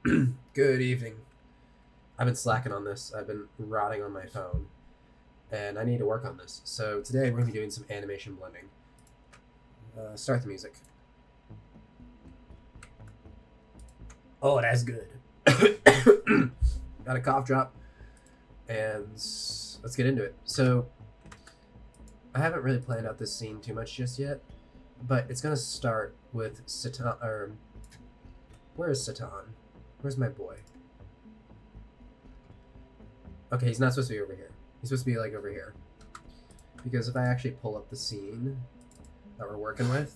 Good evening. I've been slacking on this. I've been rotting on my phone, and I need to work on this. So today we're going to be doing some animation blending. Start the music. Oh, that's good. Got a cough drop, and let's get into it. So I haven't really planned out this scene too much just yet, but it's going to start with Satan. Or where is Satan? Where's my boy? Okay, he's not supposed to be over here. He's supposed to be like over here. Because if I actually pull up the scene that we're working with,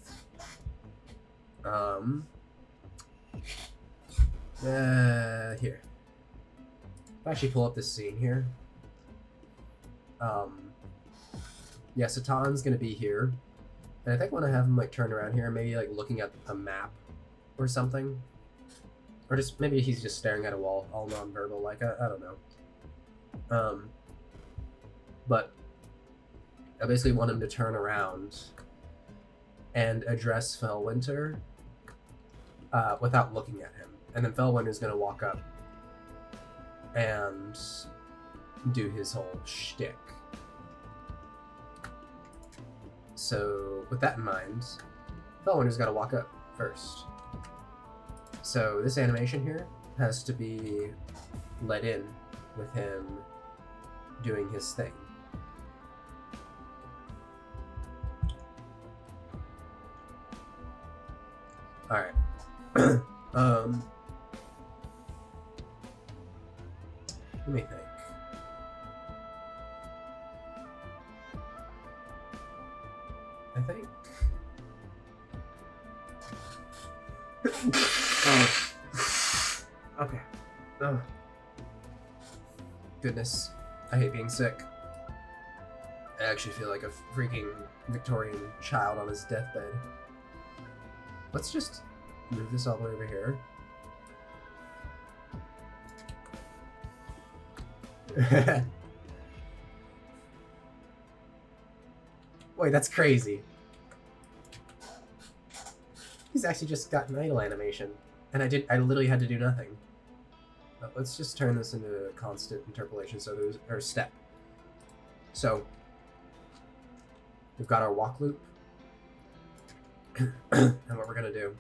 here. If I actually pull up this scene here, yeah, Satan's gonna be here, and I think I want to have him like turn around here, maybe like looking at a map or something, or just maybe he's just staring at a wall, all non-verbal, like I don't know. But I basically want him to turn around and address Fellwinter without looking at him. And then Fellwinter's going to walk up and do his whole shtick. So with that in mind, Fellwinter's got to walk up first. So this animation here has to be let in with him doing his thing. All right. Let me think. I think. Okay. Oh. Goodness, I hate being sick. I actually feel like a freaking Victorian child on his deathbed. Let's just move this all the way over here. Wait, that's crazy. He's actually just got an idle animation, and I literally had to do nothing. But let's just turn this into a constant interpolation. So there's or step. So we've got our walk loop, and what we're gonna do,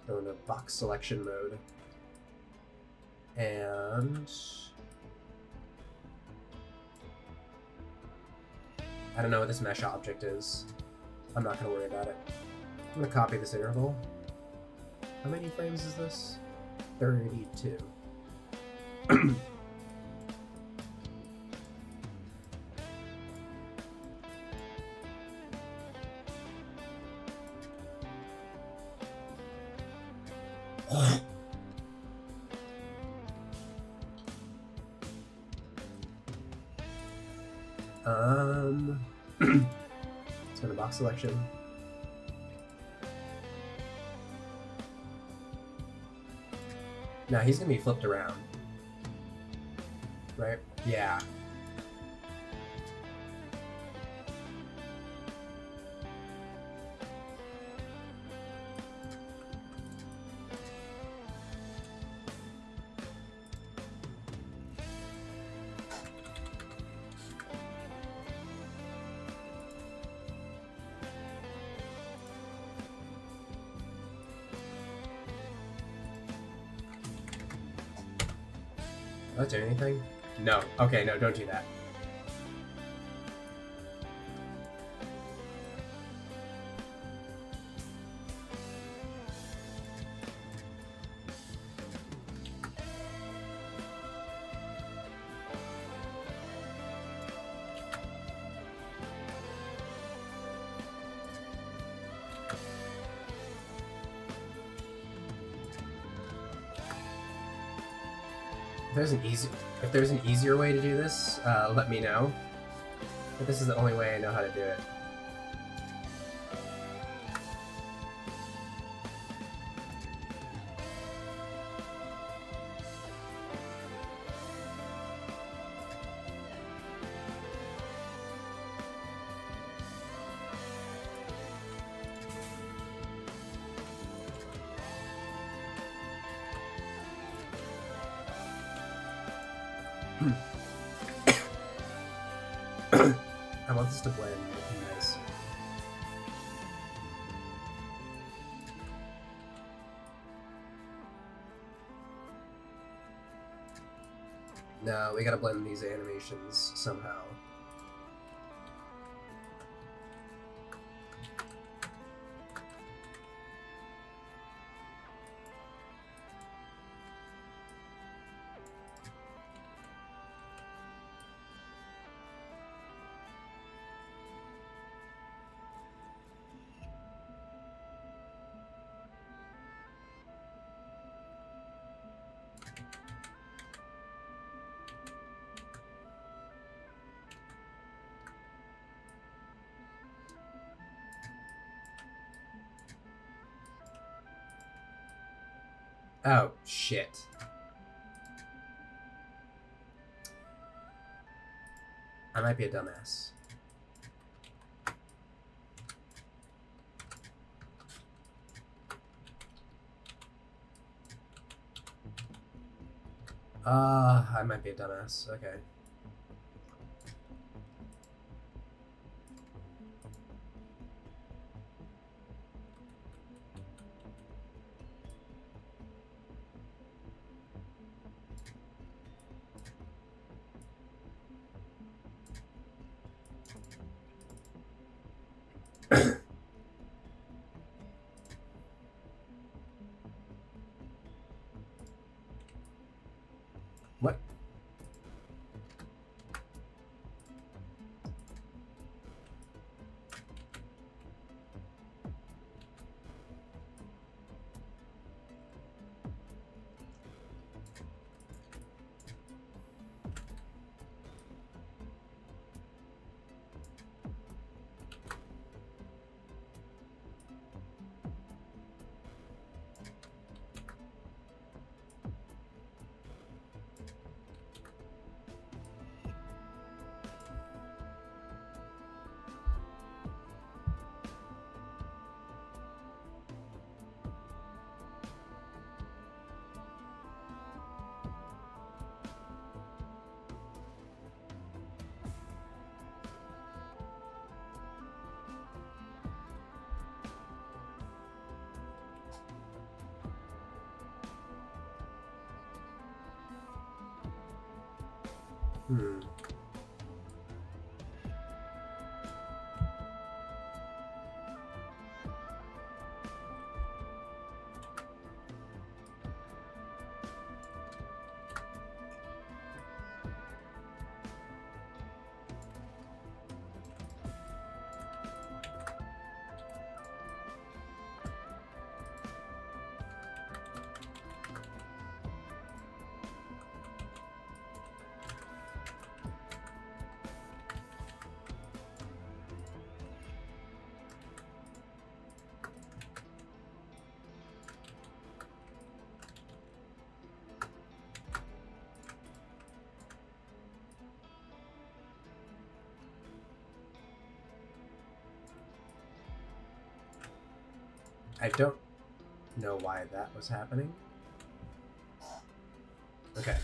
go into box selection mode, and I don't know what this mesh object is. I'm not gonna worry about it. I'm gonna copy this interval. How many frames is this? 32. Let's go to box selection. Now he's gonna be flipped around. Right? Yeah. Did I do anything? No. Okay, no, don't do that. If there's an easier way to do this, let me know. But this is the only way I know how to do it. I want this to blend nice. No, we gotta blend these animations somehow. Oh, shit. I might be a dumbass. I might be a dumbass. Okay. What? Hmm. I don't know why that was happening. Okay.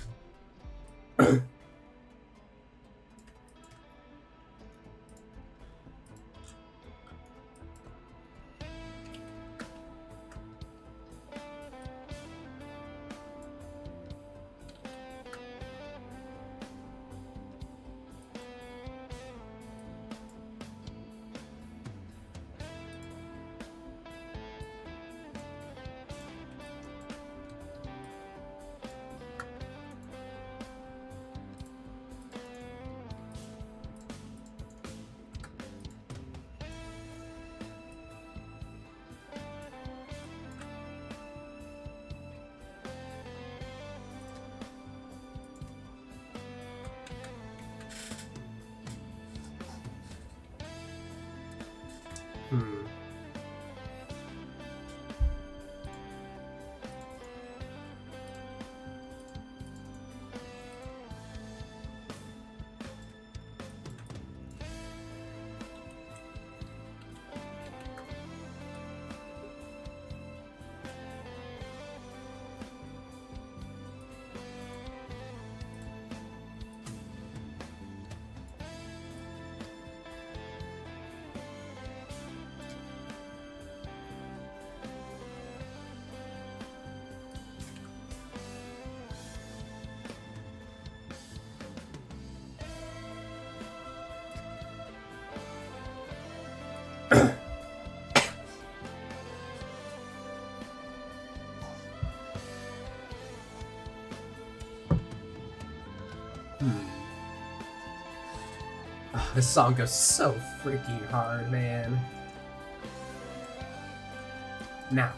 Oh, this song goes so freaking hard, man. Now.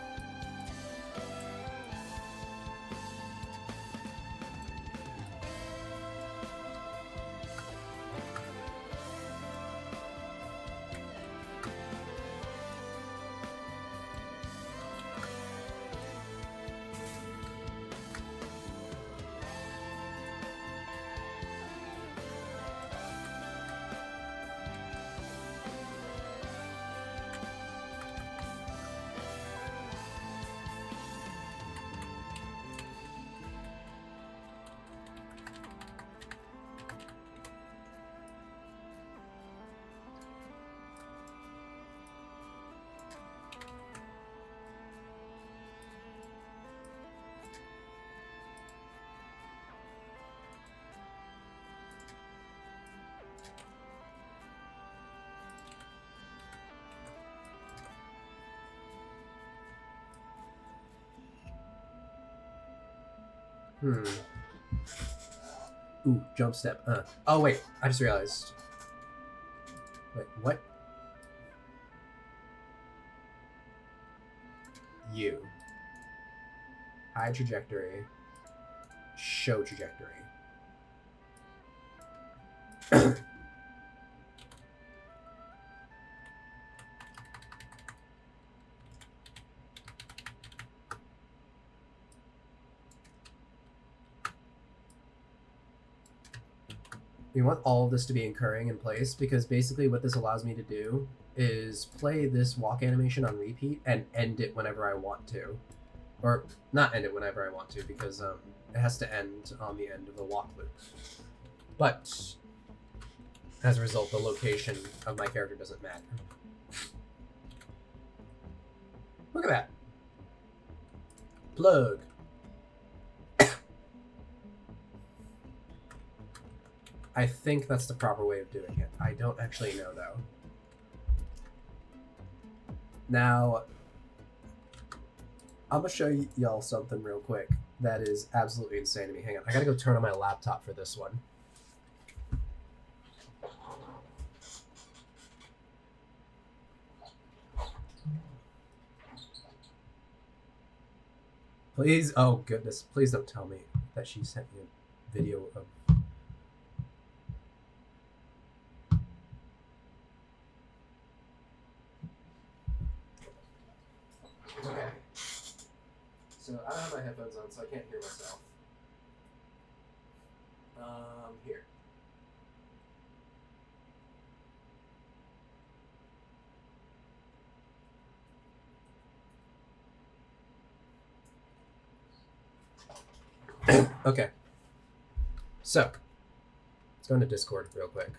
Ooh, jump step. Oh, wait. I just realized. Wait, what? U. High trajectory. Show trajectory. You want all of this to be occurring in place, because basically what this allows me to do is play this walk animation on repeat and end it whenever I want to. Or not end it whenever I want to, because it has to end on the end of the walk loop. But as a result, the location of my character doesn't matter. Look at that. Plug. I think that's the proper way of doing it. I don't actually know, though. Now, I'm going to show y'all something real quick that is absolutely insane to me. Hang on. I got to go turn on my laptop for this one. Please, oh goodness, please don't tell me that she sent me a video of... Okay. So I don't have my headphones on, so I can't hear myself. Here. Okay. So, let's go into Discord real quick.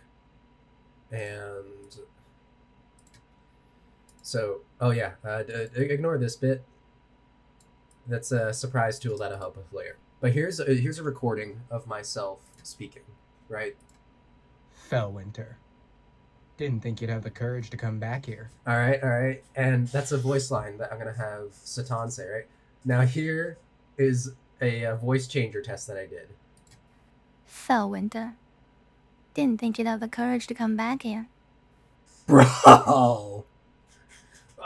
And so, oh yeah, ignore this bit. That's a surprise tool that'll help us later. But here's a recording of myself speaking, right? Fellwinter. Didn't think you'd have the courage to come back here. All right. And that's a voice line that I'm going to have Satan say, right? Now here is a voice changer test that I did. Fellwinter. Didn't think you'd have the courage to come back here. Bro!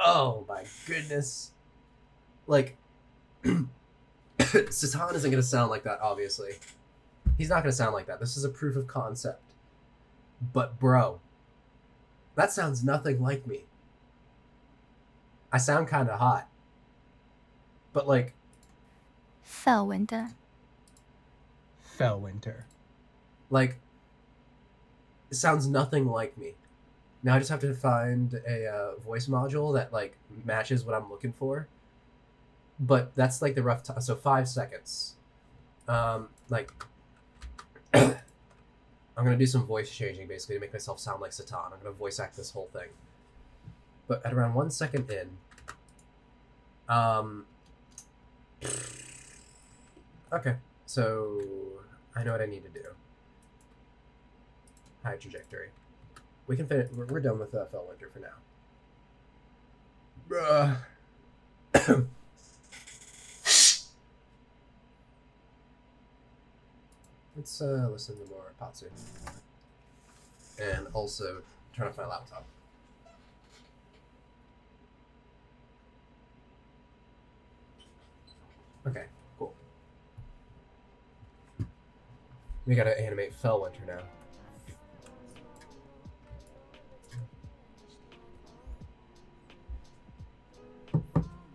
Oh my goodness. Like, Satan isn't going to sound like that, obviously. He's not going to sound like that. This is a proof of concept. But bro, that sounds nothing like me. I sound kind of hot. But like... Fellwinter. Fellwinter. Like, it sounds nothing like me. Now I just have to find a voice module that like matches what I'm looking for. But that's like the rough time. So 5 seconds. Like, I'm going to do some voice changing basically to make myself sound like Satan. I'm going to voice act this whole thing. But at around 1 second in, okay, so I know what I need to do. High trajectory. We can finish. We're done with Fellwinter for now. Let's listen to more Patsu. And also turn off my laptop. Okay, cool. We gotta animate Fellwinter now.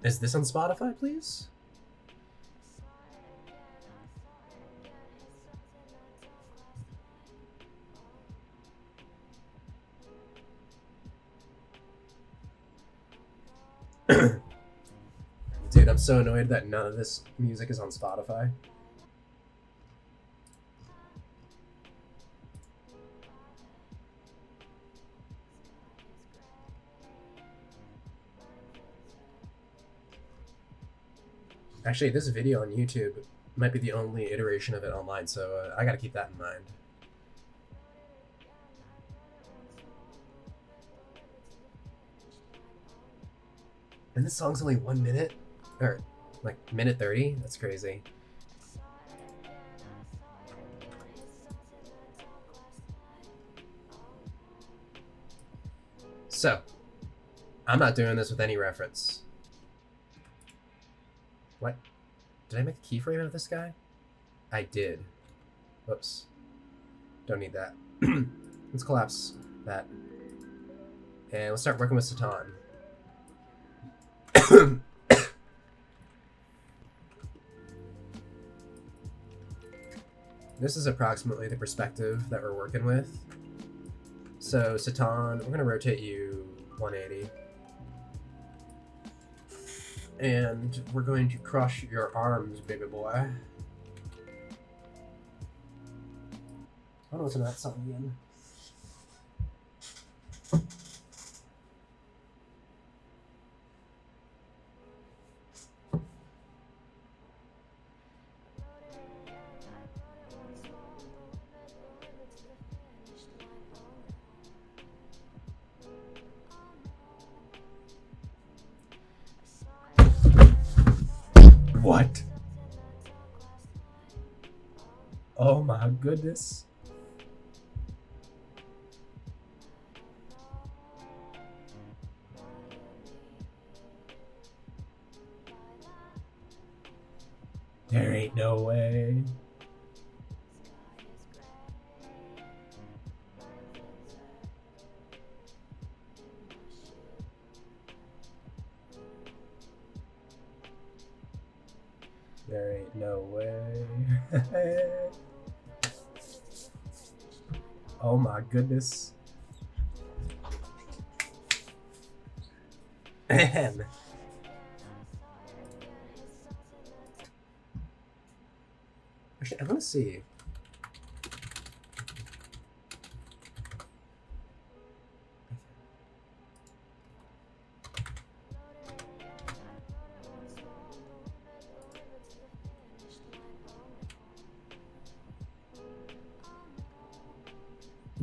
Is this on Spotify, please? Dude, I'm so annoyed that none of this music is on Spotify. Actually, this video on YouTube might be the only iteration of it online, so I gotta keep that in mind. And this song's only 1 minute? Or, like, minute 30? That's crazy. So, I'm not doing this with any reference. What? Did I make a keyframe of this guy? I did. Whoops. Don't need that. Let's collapse that. And let's start working with Satan. This is approximately the perspective that we're working with. So, Satan, we're going to rotate you 180. And we're going to crush your arms, baby boy. I want to listen to that song again. What? Oh my goodness. There ain't no way. There ain't no way. Oh my goodness. Man. Actually, I want to see.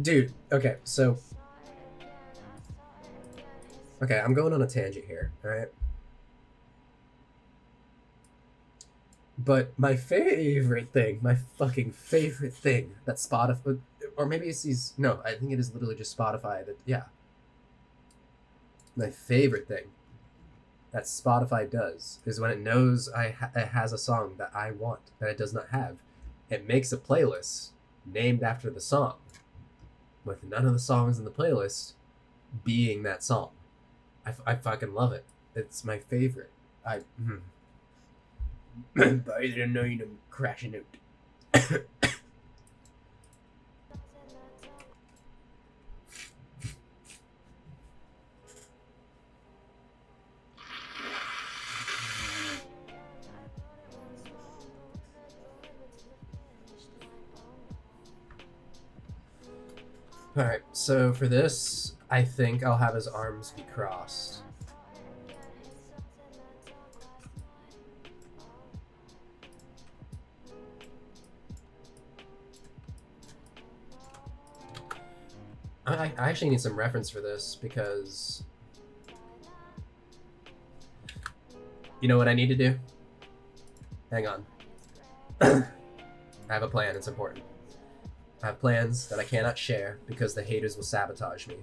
Dude, okay, so... Okay, I'm going on a tangent here, alright? But my favorite thing, my fucking favorite thing that Spotify... Or maybe it's these... No, I think it is literally just Spotify that... Yeah. My favorite thing that Spotify does is when it knows it has a song that I want, that it does not have. It makes a playlist named after the song, with none of the songs in the playlist being that song. I fucking love it. It's my favorite. But I didn't know you'd crashing out. Alright, so for this, I think I'll have his arms be crossed. I actually need some reference for this because... You know what I need to do? Hang on. I have a plan. It's important. I have plans that I cannot share because the haters will sabotage me.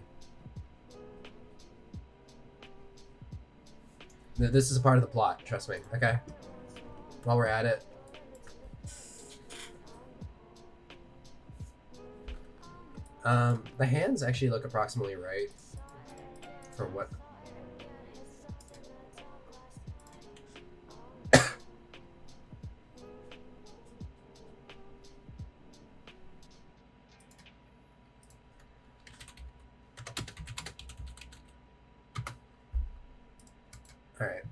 This is a part of the plot, trust me, okay? While we're at it. The hands actually look approximately right for what... Alright.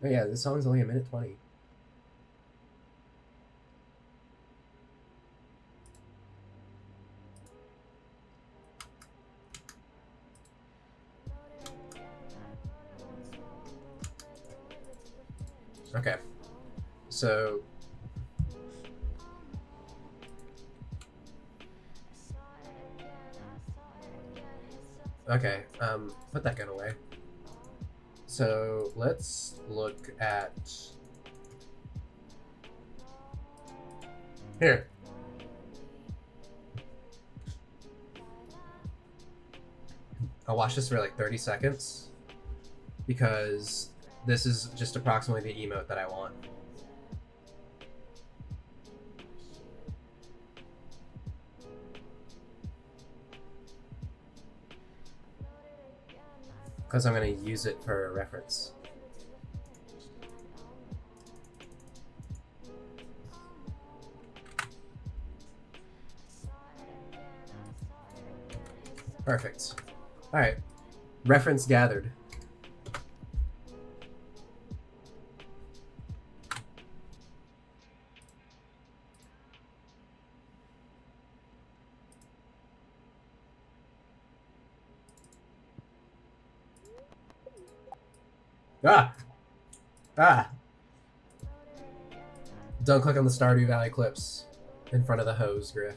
Oh yeah, this song's only 1:20. Okay. So... Okay, put that gun away. So let's look at... Here. I'll watch this for like 30 seconds because this is just approximately the emote that I want. Because I'm going to use it for reference. Perfect. Alright. Reference gathered. Ah! Ah! Don't click on the Stardew Valley clips in front of the hose, Griff.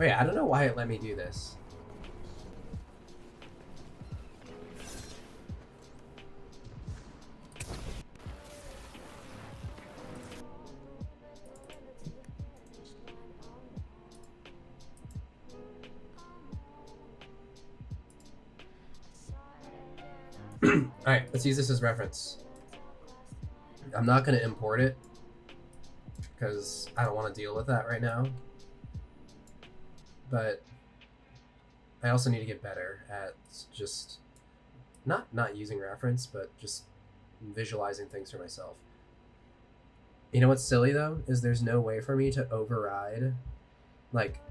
Oh yeah, I don't know why it let me do this. Alright, let's use this as reference. I'm not going to import it because I don't want to deal with that right now. But I also need to get better at just not using reference, but just visualizing things for myself. You know what's silly though is there's no way for me to override, like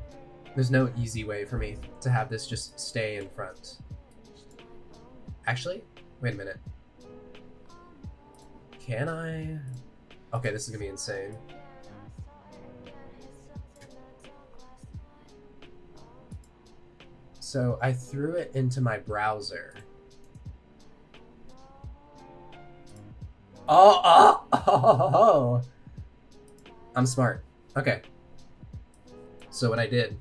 there's no easy way for me to have this just stay in front. Actually, wait a minute. Can I? Okay, this is gonna be insane. So I threw it into my browser. Oh! I'm smart. Okay. So what I did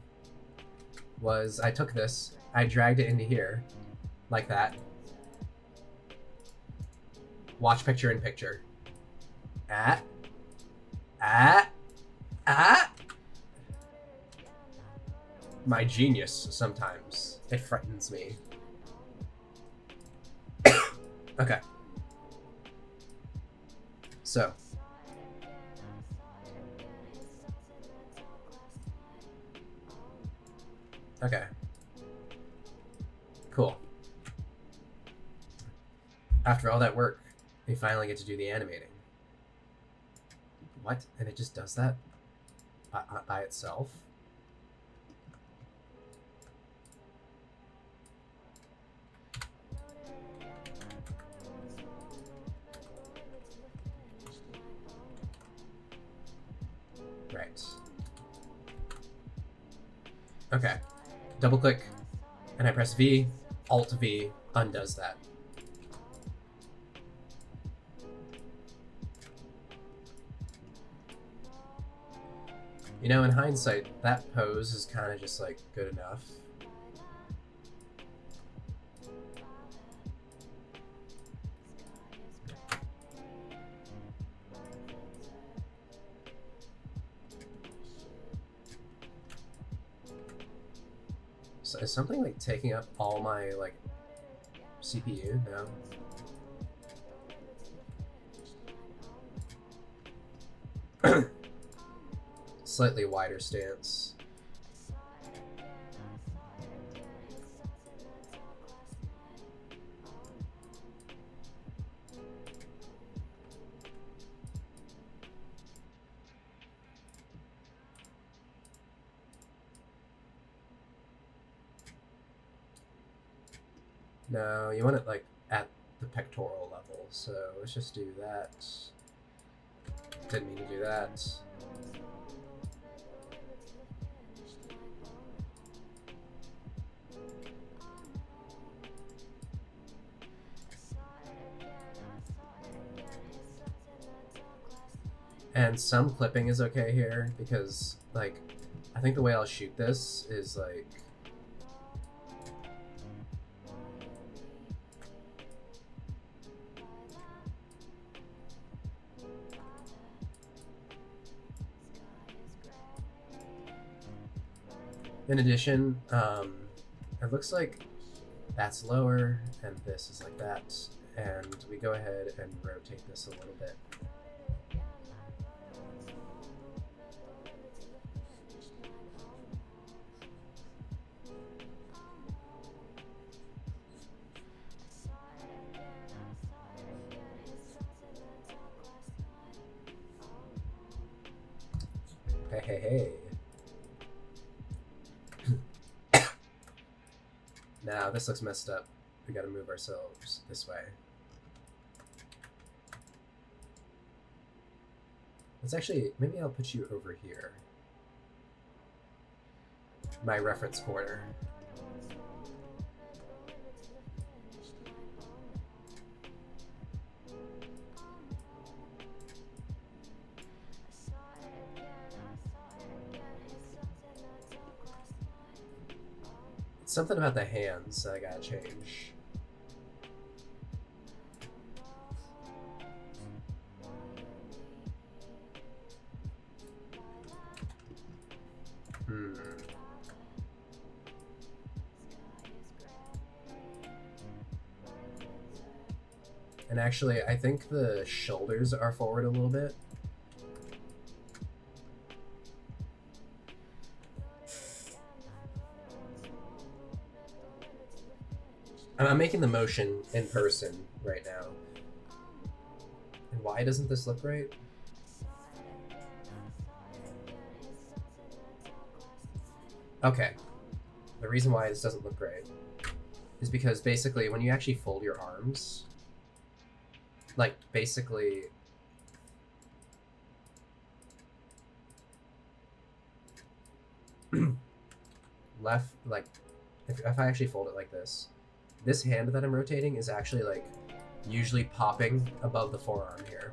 was I took this, I dragged it into here, like that. Watch picture in picture. My genius, sometimes. It frightens me. Okay. So. Okay. Cool. After all that work, we finally get to do the animating. What? And it just does that by itself? Okay. Double click, and I press V, Alt V undoes that. You know, in hindsight, that pose is kind of just like good enough. So is something like taking up all my like CPU? No. Slightly wider stance. No, you want it like at the pectoral level, so let's just do that. Didn't mean to do that. And some clipping is okay here because, like, I think the way I'll shoot this is like. In addition, it looks like that's lower and this is like that, and we go ahead and rotate this a little bit. Hey, hey, hey. Now this looks messed up. We gotta move ourselves this way. Let's actually, maybe I'll put you over here. My reference corner. Something about the hands I gotta change. And actually, I think the shoulders are forward a little bit. I'm making the motion in person right now. And why doesn't this look right? Okay. The reason why this doesn't look great is because basically when you actually fold your arms, like basically left, like if I actually fold it like this hand that I'm rotating is actually like usually popping above the forearm here.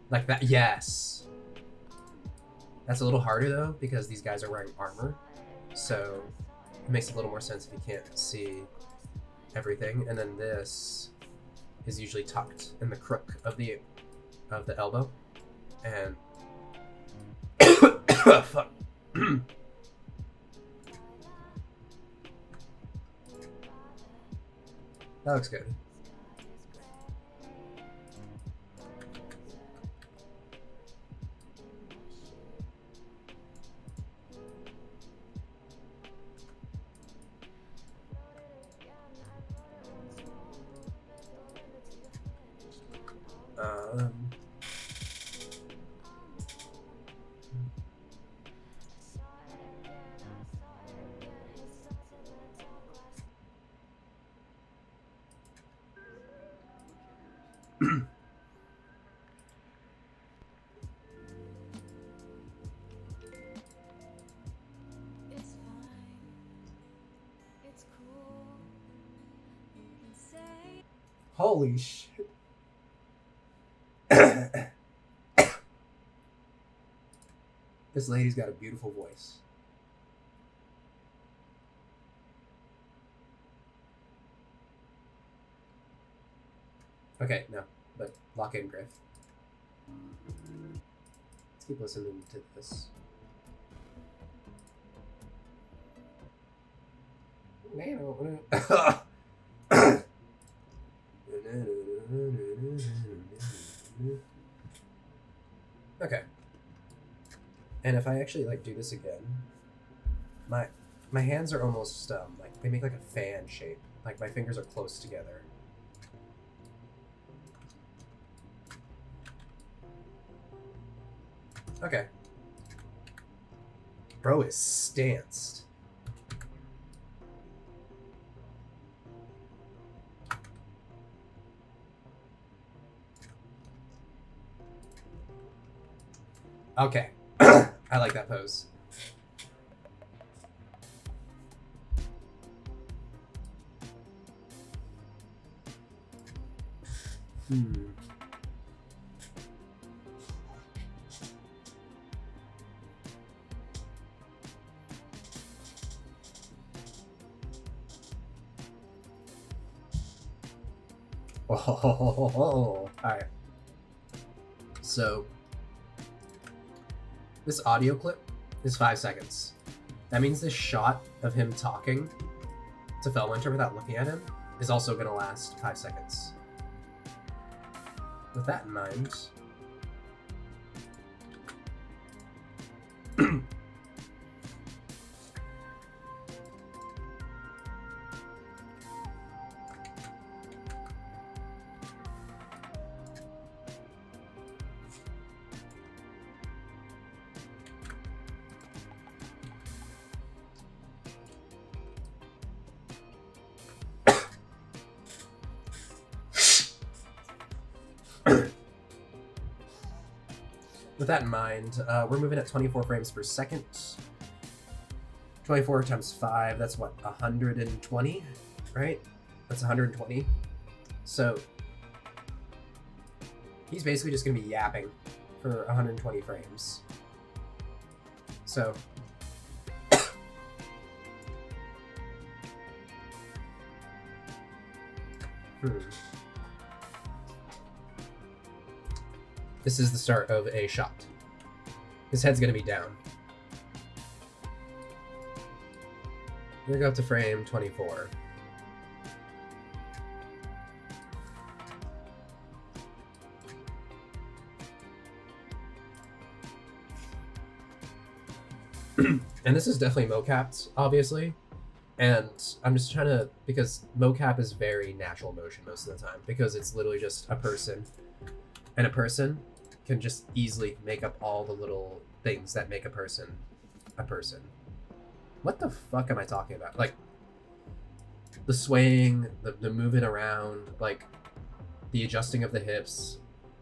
Like that, yes. That's a little harder though because these guys are wearing armor. So it makes a little more sense if you can't see everything. And then this is usually tucked in the crook of the elbow. And fuck. That looks good. Holy shit. This lady's got a beautiful voice. Okay, no, but lock in, Griff. Let's keep listening to this. Okay. And if I actually like do this again, my hands are almost like they make like a fan shape. Like my fingers are close together. Okay. Bro is stanced. Okay. I like that pose. Oh, alright. So, this audio clip is 5 seconds. That means this shot of him talking to Fellwinter without looking at him is also going to last 5 seconds. With that in mind... With that in mind, we're moving at 24 frames per second. 24 times 5, that's what, 120, right? That's 120. So, he's basically just going to be yapping for 120 frames. So, This is the start of a shot. His head's gonna be down. We're gonna go up to frame 24. And this is definitely mocapped, obviously. And I'm just trying to, because mocap is very natural motion most of the time, because it's literally just a person. And a person can just easily make up all the little things that make a person a person. What the fuck am I talking about? Like, the swaying, the moving around, like, the adjusting of the hips,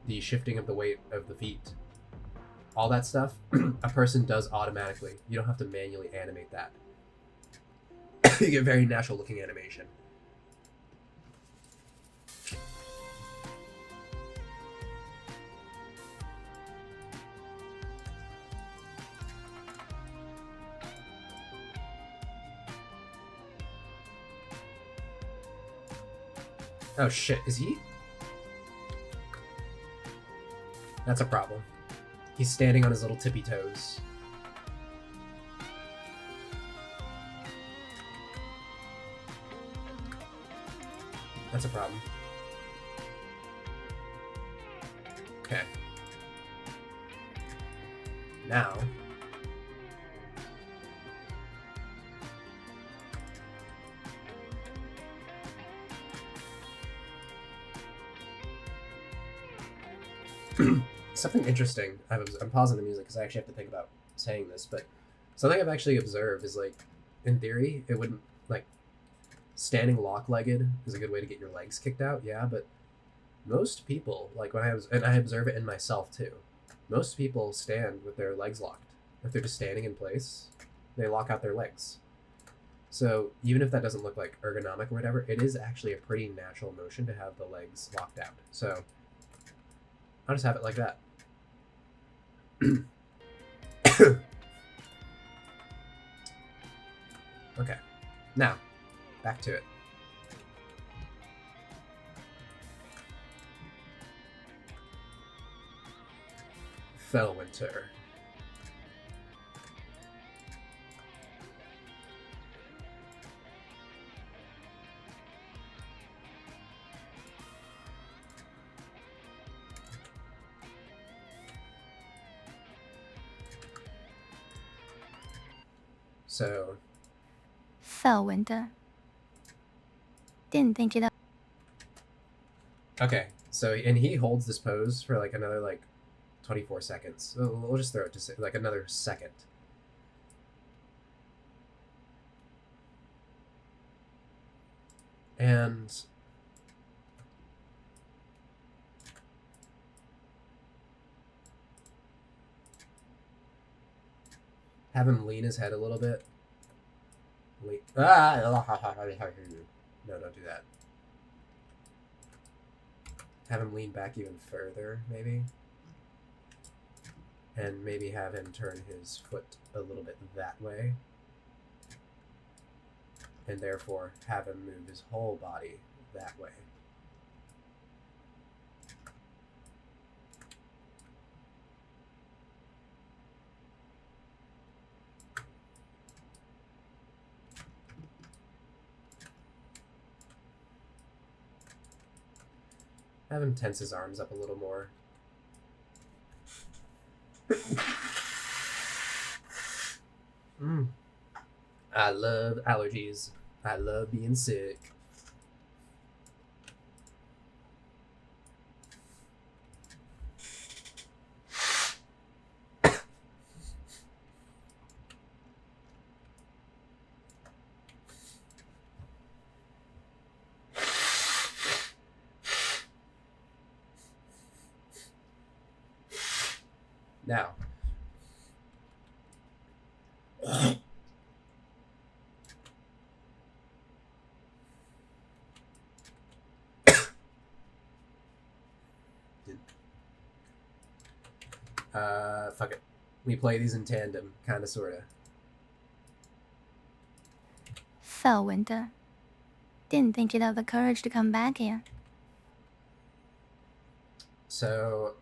the shifting of the weight of the feet, all that stuff, a person does automatically. You don't have to manually animate that. You get very natural looking animation. Oh shit, is he? That's a problem. He's standing on his little tippy toes. That's a problem. Okay. Now... something interesting, I'm pausing the music because I actually have to think about saying this, but something I've actually observed is, like, in theory, it wouldn't, like, standing lock-legged is a good way to get your legs kicked out, yeah, but most people, like, and I observe it in myself too, most people stand with their legs locked. If they're just standing in place, they lock out their legs. So even if that doesn't look like ergonomic or whatever, it is actually a pretty natural motion to have the legs locked out. So I'll just have it like that. Okay, now back to it. Fellwinter. So Fellwinter. Didn't think it up. okay, so and he holds this pose for like another like 24 seconds. We'll just throw it to like another second. And have him lean his head a little bit. No, don't do that. Have him lean back even further, maybe. And maybe have him turn his foot a little bit that way. And therefore have him move his whole body that way. Have him tense his arms up a little more. I love allergies. I love being sick. Now, fuck it. We play these in tandem, kind of, sort of. Fellwinter. Didn't think you'd have the courage to come back here. So,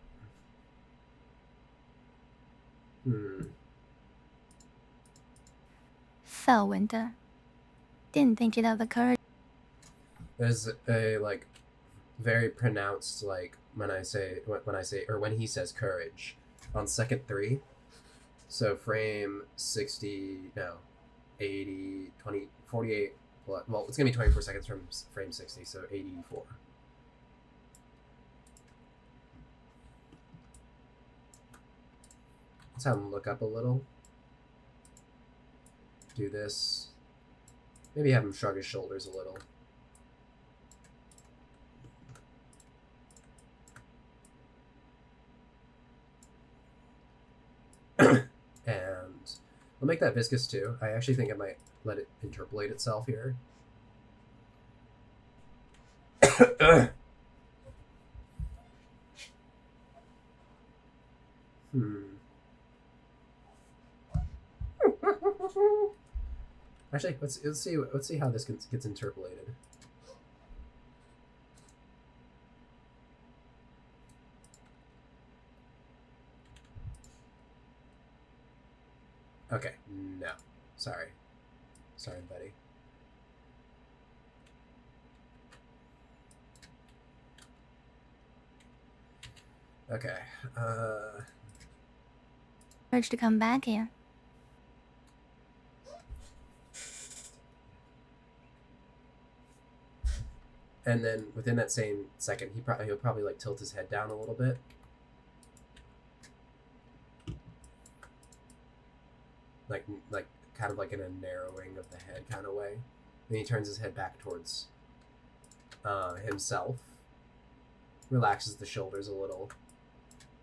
Fellwinter. Didn't think you'd have the courage. there's a like very pronounced like when he says courage on second 3. So frame 60, no, 80, 20, 48. Well, it's gonna be 24 seconds from frame 60, so 84. Let's have him look up a little. Do this. Maybe have him shrug his shoulders a little. And we'll make that viscous too. I actually think I might let it interpolate itself here. Actually, let's see how this gets interpolated. Okay, no. Sorry, buddy. Okay. Courage to come back here. And then within that same second, he'll probably like tilt his head down a little bit. Like kind of like in a narrowing of the head kind of way. Then he turns his head back towards himself, relaxes the shoulders a little,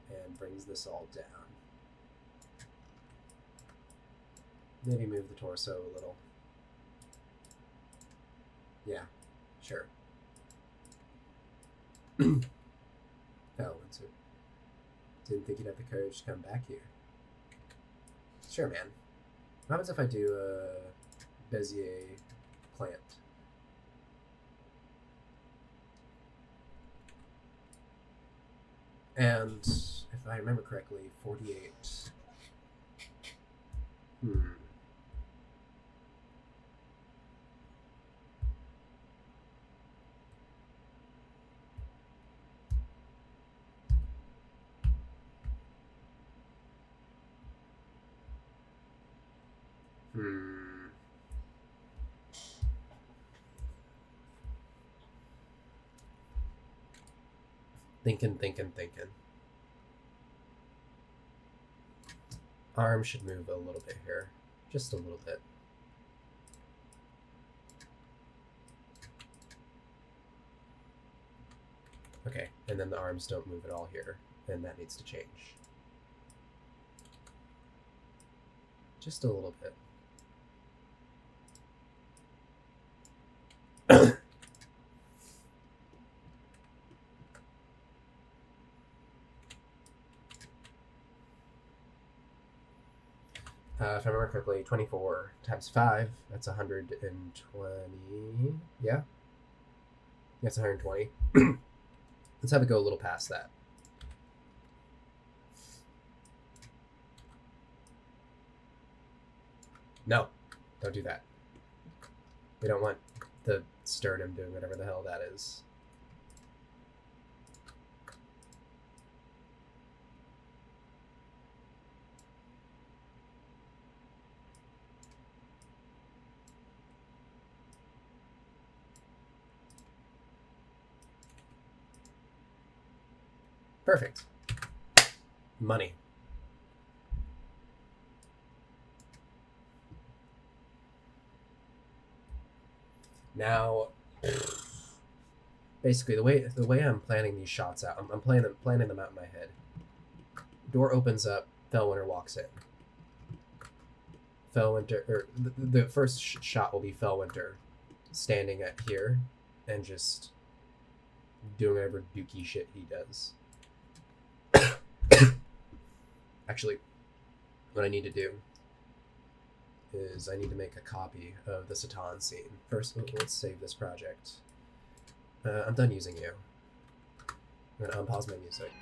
and brings this all down. Maybe move the torso a little. Yeah, sure. Fell into it. Didn't think you'd have the courage to come back here. Sure, man. What happens if I do a Bezier plant? And if I remember correctly, 48. Hmm. Hmm. Thinking. Arm should move a little bit here. Just a little bit. Okay, and then the arms don't move at all here, and that needs to change. Just a little bit. If I remember correctly, 24 times 5, that's 120. Yeah? That's 120. Let's have it go a little past that. No, don't do that. We don't want the sternum doing whatever the hell that is. Perfect. Money. Now, basically, the way I'm planning these shots out, I'm planning them out in my head. Door opens up. Fellwinter walks in. Fellwinter, or the first shot will be Fellwinter standing at here and just doing whatever dookie shit he does. Actually, what I need to do is I need to make a copy of the Satan scene. First, let's save this project. I'm done using you. I'm going to unpause my music.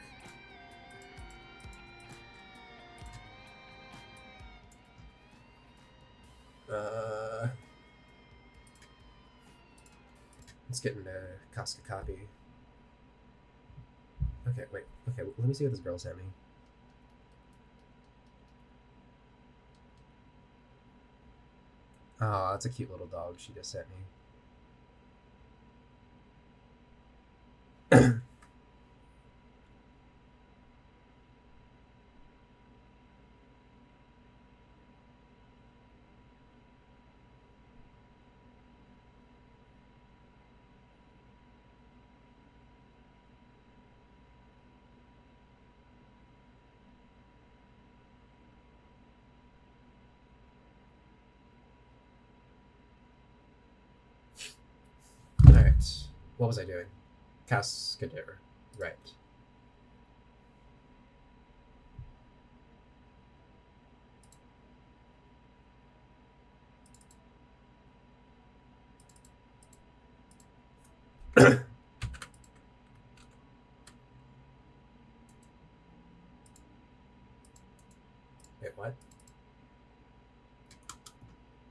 Let's get into Casca copy. Okay, wait. Okay, let me see what this girl sent me. Oh, that's a cute little dog she just sent me. Alright. What was I doing? Cascadeur. Right. Wait, what?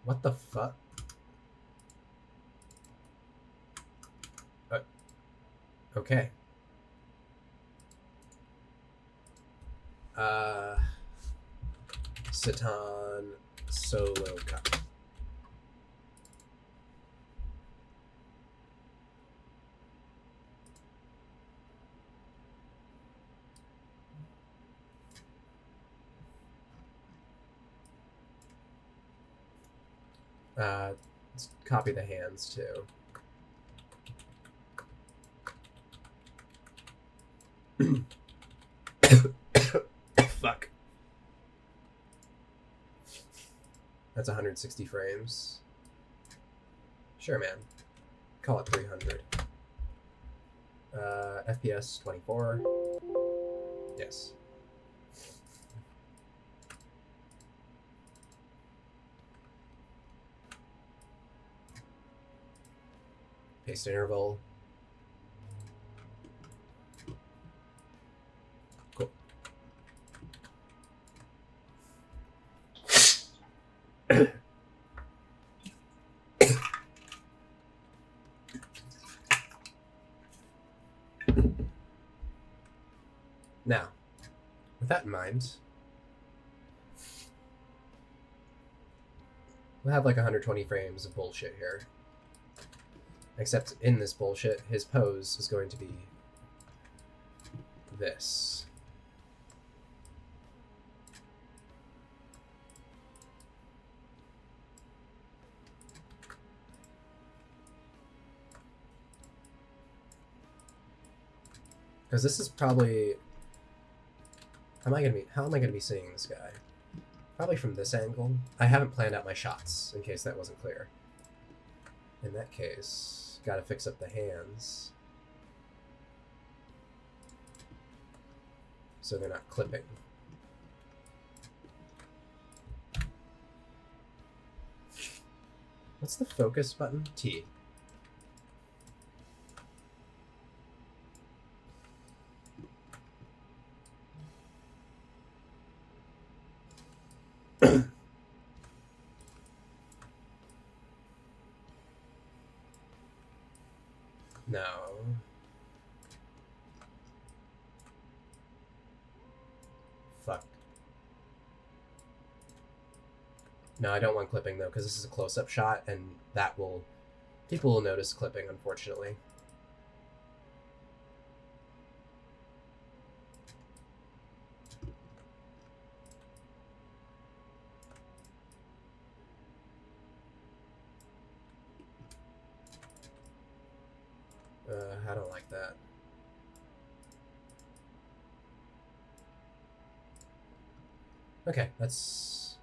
What the fuck? Okay. Satan solo cup. Let's copy the hands too. Fuck. That's 160 frames. Sure, man. call it 300. FPS 24. Yes. Paste interval. Cool. Now, with that in mind, we'll have like 120 frames of bullshit here. Except in this bullshit, his pose is going to be this. Because this is probably... How am I gonna be seeing this guy? Probably from this angle. I haven't planned out my shots, in case that wasn't clear. In that case, gotta fix up the hands. So they're not clipping. What's the focus button? T. No. Fuck. No, I don't want clipping though, because this is a close-up shot, and that will... People will notice clipping, unfortunately. I don't like that. Okay, that's...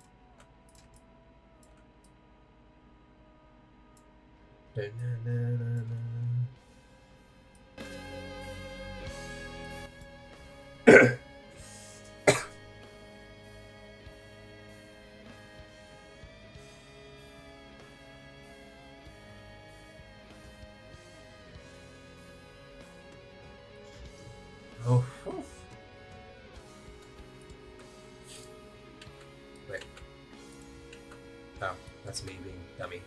Oh. Wait. Oh, that's me being dummy.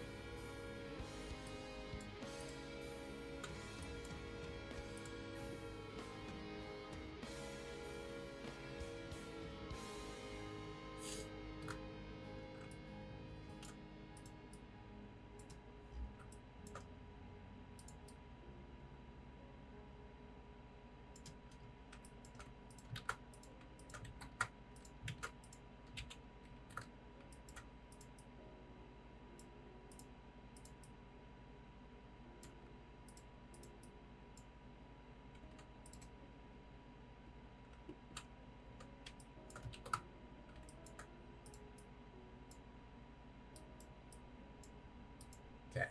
Okay.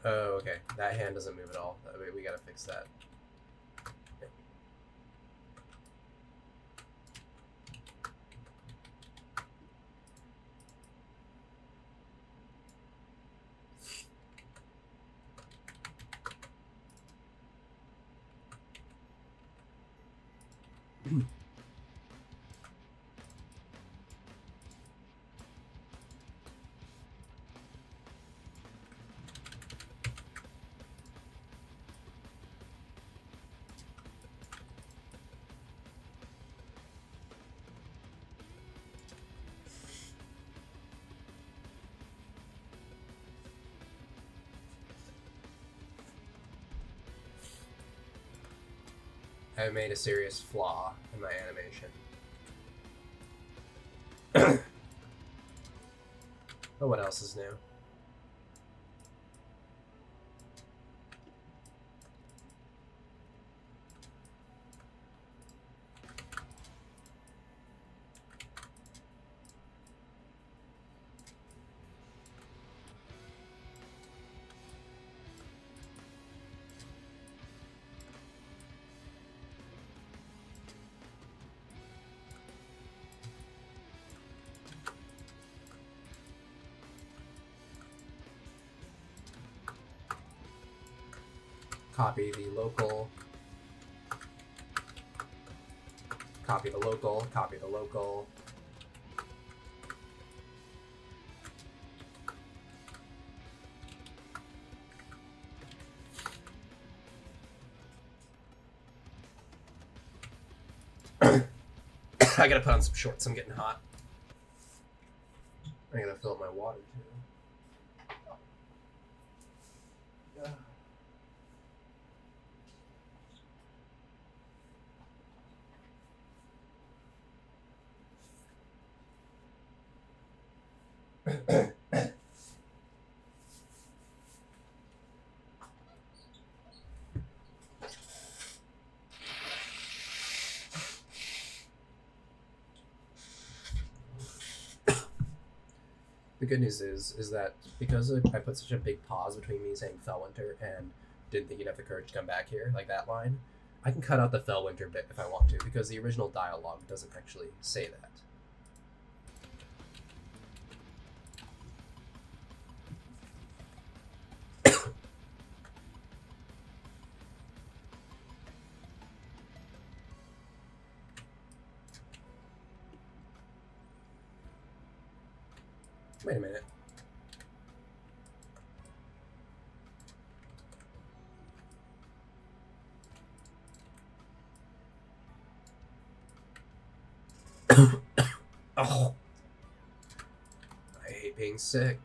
Oh, okay. That hand doesn't move at all. We gotta fix that. I made a serious flaw in my animation. But what else is new? copy the local, copy the local, copy the local. I gotta put on some shorts, I'm getting hot. I gotta fill up my water too. The good news is that because I put such a big pause between me saying Fellwinter and didn't think you'd have the courage to come back here, like that line, I can cut out the Fellwinter bit if I want to, because the original dialogue doesn't actually say that. Wait a minute. Oh, I hate being sick.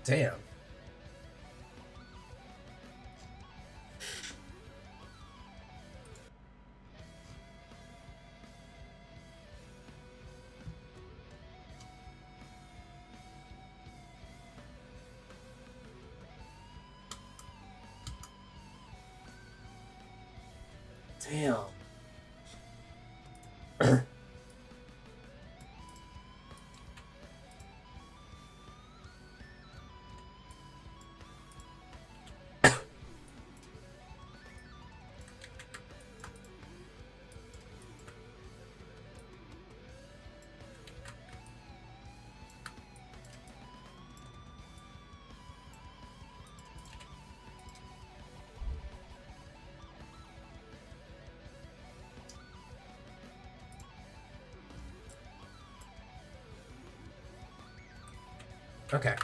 Damn. Damn. Okay.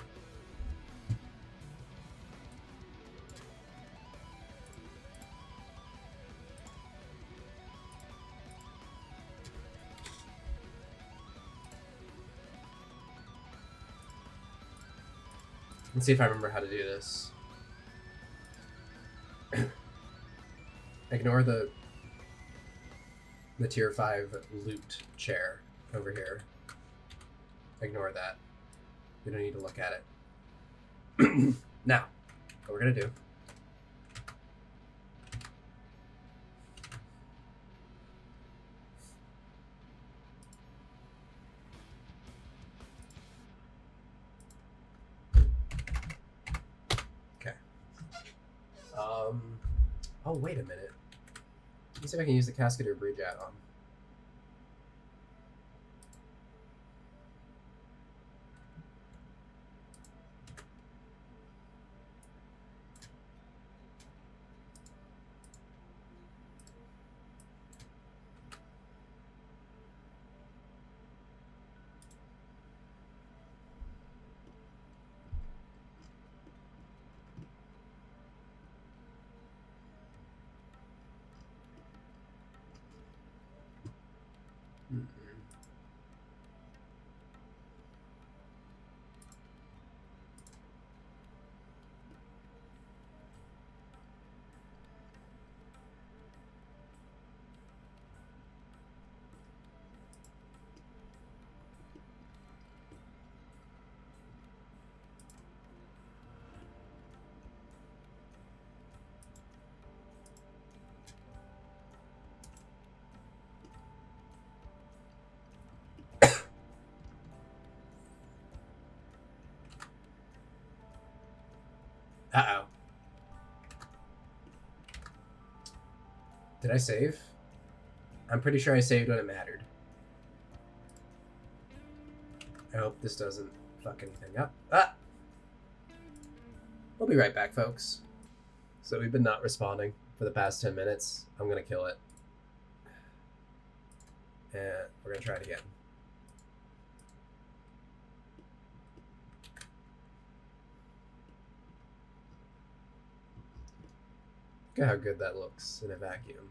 Let's see if I remember how to do this. Ignore the tier 5 loot chair over here. Ignore that. We don't need to look at it. Now, what we're gonna do. Okay. Oh, wait a minute. Let me see if I can use the Cascadeur Bridge add-on. Did I save? I'm pretty sure I saved when it mattered. I hope this doesn't fuck anything up. Ah! We'll be right back, folks. So we've been not responding for the past 10 minutes. I'm gonna kill it. And we're gonna try it again. Look at how good that looks in a vacuum.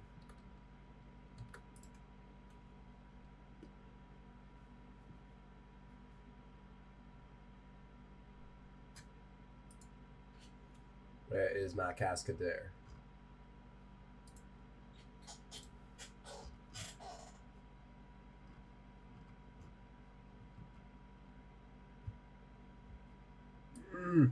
Where is my cascadeur? Mm.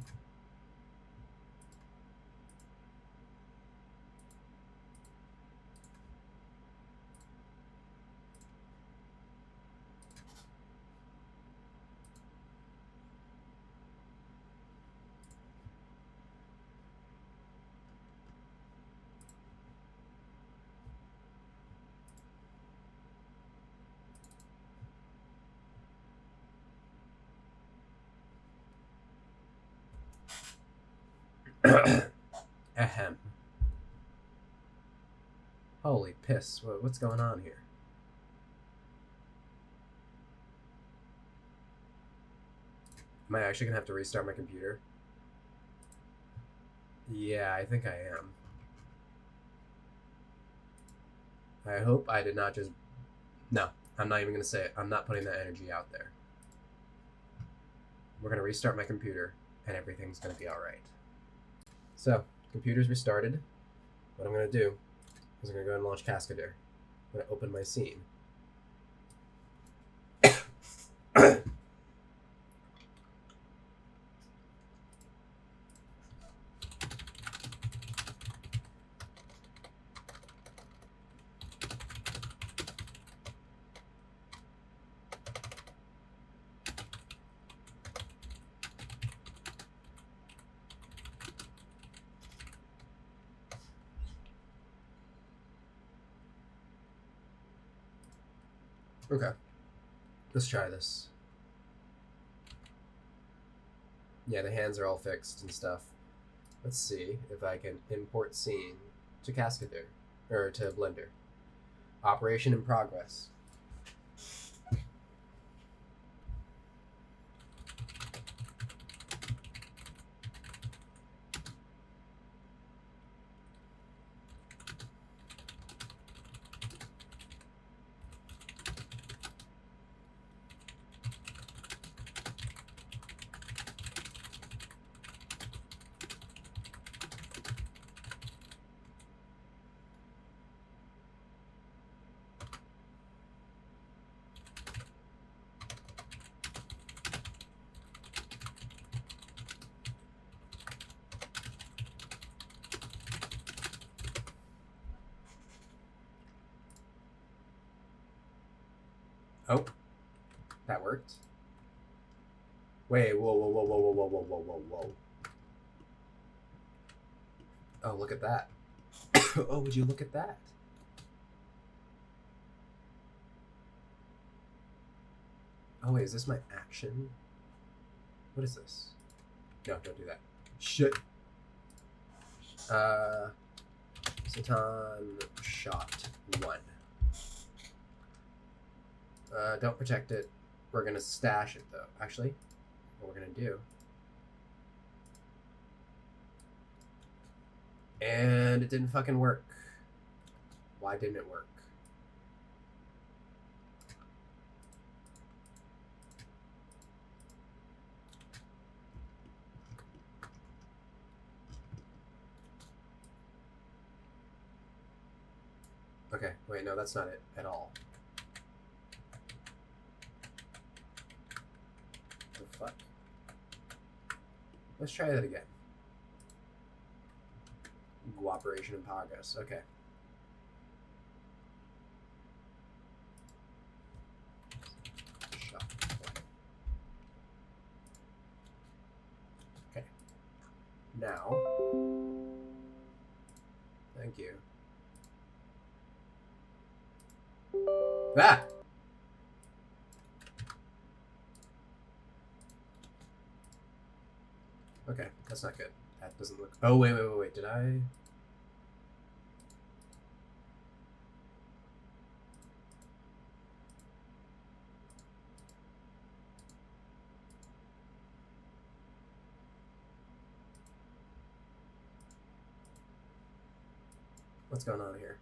Ahem. Holy piss, what's going on here? Am I actually gonna have to restart my computer? Yeah, I think I am. I hope I did not just... No, I'm not even gonna say it. I'm not putting that energy out there. We're gonna restart my computer, and everything's gonna be alright. So, computer's restarted. What I'm gonna do is I'm gonna go ahead and launch Cascadeur. I'm gonna open my scene. Okay, let's try this. Yeah, the hands are all fixed and stuff. Let's see if I can import scene to Cascadeur, or to Blender. Operation in progress. Oh, that worked. Wait, whoa, whoa, whoa, whoa, whoa, whoa, whoa, whoa, whoa, whoa. Oh, look at that. Oh, would you look at that? Oh, wait, is this my action? What is this? No, don't do that. Shit. Satan shot 1. Don't protect it. We're gonna stash it, though. Actually, what we're gonna do... And it didn't fucking work. Why didn't it work? Okay, wait, no, that's not it at all. The fuck? Let's try that again. Cooperation in progress. Okay. Shot. Okay. Now. Thank you. Ah! Okay, that's not good. That doesn't look... Oh, wait. Did I... What's going on here?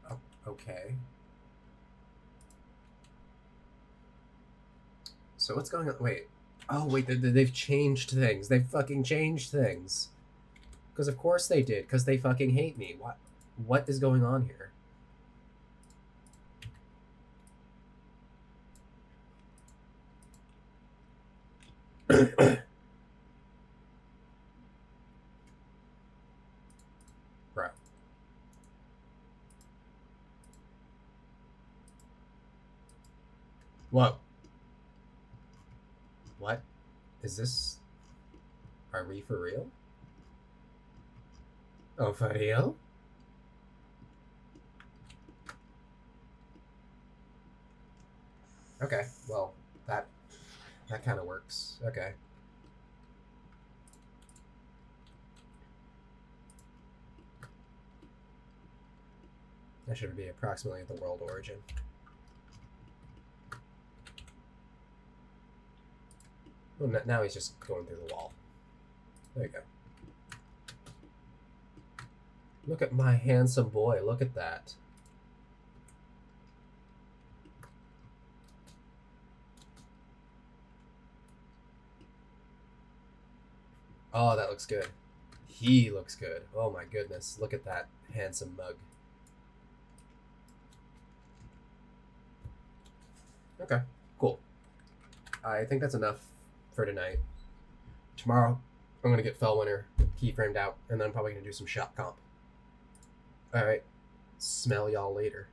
Oh, okay. So what's going on? Wait. Oh, wait, they've changed things. They've fucking changed things. Because of course they did, because they fucking hate me. What is going on here? Bro. Whoa. What? Is this... Are we for real? Oh, for real? Okay, well, that kind of works. Okay. That should be approximately the world origin. Well, now he's just going through the wall. There you go. Look at my handsome boy. Look at that. Oh, that looks good. He looks good. Oh my goodness. Look at that handsome mug. Okay, cool. I think that's enough for tonight. Tomorrow, I'm going to get Fellwinter keyframed out, and then I'm probably going to do some shop comp. Alright, smell y'all later.